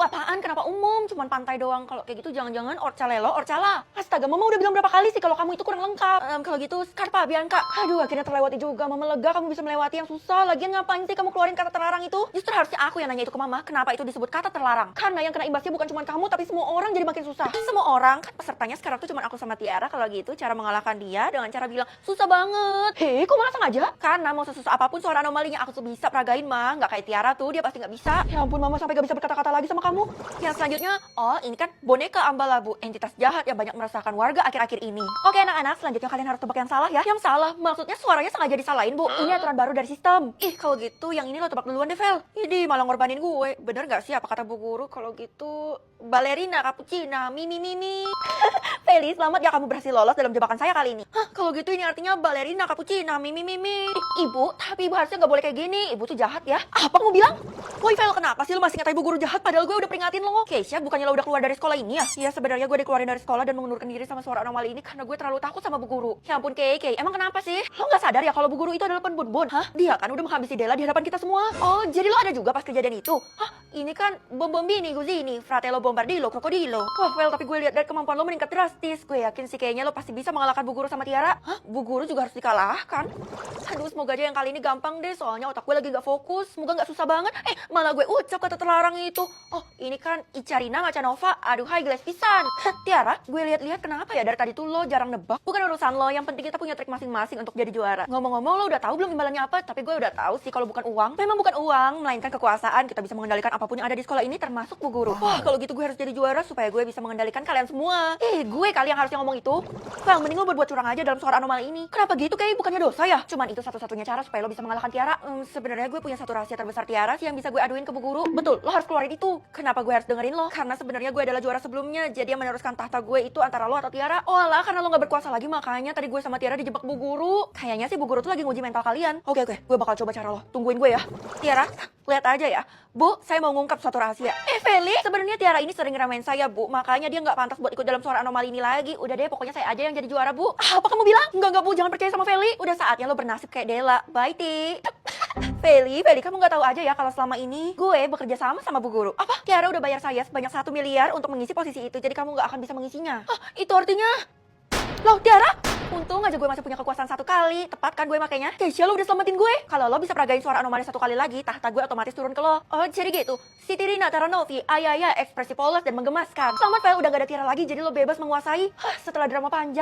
apaan? Kenapa umum? Cuman pantai doang. Kalau kayak gitu jangan-jangan Orcalelo, Orcala. Astaga, mama udah bilang berapa kali sih kalau kamu itu kurang lengkap. Kalau gitu Scarpa, Bianca. Aduh, akhirnya terlewati juga. Mama lega kamu bisa melewati yang susah. Lagian ngapain sih kamu keluarin kata terlarang itu? Justru harusnya aku yang nanya itu ke mama. Kenapa itu disebut kata terlarang? Karena yang kena imbasnya bukan cuma kamu, tapi semua orang jadi makin susah. Semua orang kan pesertanya sekarang tuh cuma aku sama Tiara. Kalau gitu cara mengalahkan dia dengan cara bilang susah banget. Hei, kok malah sengaja? Karena mau sesusah apapun suara anomalinya aku tuh bisa peragain mah. Nggak kayak Tiara tuh, dia pasti nggak bisa. Ya ampun, mama sampai gak bisa berkata-kata lagi sama kamu. Yang selanjutnya, oh ini kan boneka Ambalabu, entitas jahat yang banyak meresahkan warga akhir-akhir ini. Oke anak-anak, selanjutnya kalian harus tebak yang salah ya. Yang salah, maksudnya suaranya sengaja disalahin bu. Ini aturan baru dari sistem. Ih, kalau gitu yang ini lo tebak duluan deh, Vel. Idi, malah ngorbanin gue. Bener gak sih apa kata bu guru? Kalau gitu, balerina, cappuccina, mimi. Feli, selamat ya kamu berhasil lolos dalam jebakan saya kali ini. Hah, kalau gitu ini artinya balerina, cappuccina, mimi. Ibu, tapi ibu harusnya nggak boleh kayak gini. Ibu tuh jahat ya. Apa kamu bilang? Woi Vel, kenapa sih lu masih ngatain ibu guru jahat? Padahal gue udah peringatin lo. Keisha, bukannya lo udah keluar dari sekolah ini ya? Iya, sebenarnya gue dikeluarin dari sekolah dan mengundurkan diri sama suara anomali ini karena gue terlalu takut sama bu guru. Ya ampun, Kei, emang kenapa sih? Lo nggak sadar ya kalau bu guru itu adalah penbun-bun? Hah? Dia kan udah menghabisi Della di hadapan kita semua. Oh, jadi lo ada juga pas kejadian itu? Hah? Ini kan bombini, Guzini, fratello bombardillo, crocodilo. Wah, Vel, tapi gue lihat dari kemampuan lo meningkat drastis. Gue yakin sih kayaknya lo pasti bisa mengalahkan bu guru sama Tiara. Hah? Bu guru juga harus dikalahkan? Aduh, semoga aja yang kali ini gampang deh, soalnya otak gue lagi gak fokus. Semoga gak susah banget. Malah gue ucap kata terlarang itu. Oh, ini kan Icarina Macanova. Aduh, hai gelas pisan. Tiara, gue lihat-lihat kenapa ya dari tadi tuh lo jarang nebak. Bukan urusan lo, yang penting kita punya trik masing-masing untuk jadi juara. Ngomong-ngomong, lo udah tahu belum imbalannya apa? Tapi gue udah tahu sih kalau bukan uang. Memang bukan uang, melainkan kekuasaan. Kita bisa mengendalikan apapun yang ada di sekolah ini, termasuk bu guru. Wah, kalau gitu gue harus jadi juara supaya gue bisa mengendalikan kalian semua. Gue kali yang harusnya ngomong itu. Well, mending lo berbuat curang aja dalam suara anomali ini. Kenapa gitu, kayak bukannya dosa ya? Cuman itu satu-satunya cara supaya lo bisa mengalahkan Tiara. Sebenarnya gue punya satu rahasia terbesar Tiara sih yang bisa gue aduin ke bu guru. Betul, lo harus keluarin itu. Kenapa gue harus dengerin lo? Karena sebenarnya gue adalah juara sebelumnya. Jadi yang meneruskan tahta gue itu antara lo atau Tiara. Oh alah, karena lo gak berkuasa lagi makanya tadi gue sama Tiara dijebak bu guru. Kayaknya sih bu guru tuh lagi nguji mental kalian. Oke, gue bakal coba cara lo. Tungguin gue ya. Tiara, lihat aja ya. Bu, saya mau ngungkap suatu rahasia. Feli, sebenarnya Tiara ini sering ngeramein saya, Bu. Makanya dia nggak pantas buat ikut dalam suara anomali ini lagi. Udah deh, pokoknya saya aja yang jadi juara, Bu. Apa kamu bilang? Enggak, Bu. Jangan percaya sama Feli. Udah saatnya lo bernasib kayak Della. Bye, Ti. Feli, kamu nggak tahu aja ya kalau selama ini gue bekerja sama Bu Guru. Apa? Tiara udah bayar saya sebanyak 1 miliar untuk mengisi posisi itu. Jadi kamu nggak akan bisa mengisinya. Itu artinya... Loh, Tiara? Untung aja gue masih punya kekuasaan 1 kali. Tepat kan gue makanya? Keisha, lo udah selamatin gue. Kalau lo bisa peragain suara anomali 1 kali lagi, tahta gue otomatis turun ke lo. Oh, jadi gitu. Siti Rina Taranovi, ayaya, ekspresi polos dan menggemaskan. Selamat, Vel, udah gak ada Tiara lagi, jadi lo bebas menguasai. Setelah drama panjang.